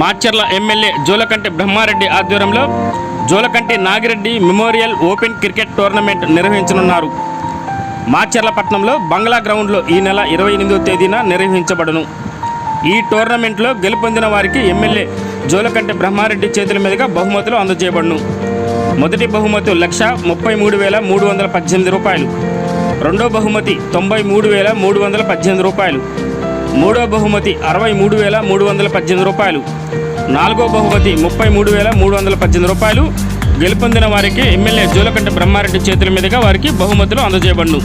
Macherla MLA Jolakanti Brahma Reddy ఆధ్వర్యంలో Jolakanti Nagireddy memorial open cricket tournament నిర్వహించనున్నారు. మాచర్ల పట్టణంలో బంగ్లా గ్రౌండ్లో ఈ నెల 28వ తేదీన నిర్వహించబడును. ఈ టోర్నమెంట్లో గెలుపొందిన వారికి ఎమ్మెల్యే జోలకంటి బ్రహ్మారెడ్డి చేతుల మీదుగా బహుమతులు అందజేయబడును. మొదటి బహుమతి 1,33,318 రూపాయలు, రెండో బహుమతి 93,318 రూపాయలు, మూడో బహుమతి 63,318 రూపాయలు, నాలుగో బహుమతి 33,318 రూపాయలు. గెలుపొందిన వారికి ఎమ్మెల్యే జోలకంటి బ్రహ్మారెడ్డి చేతుల మీదుగా వారికి బహుమతులు అందజేయబడును.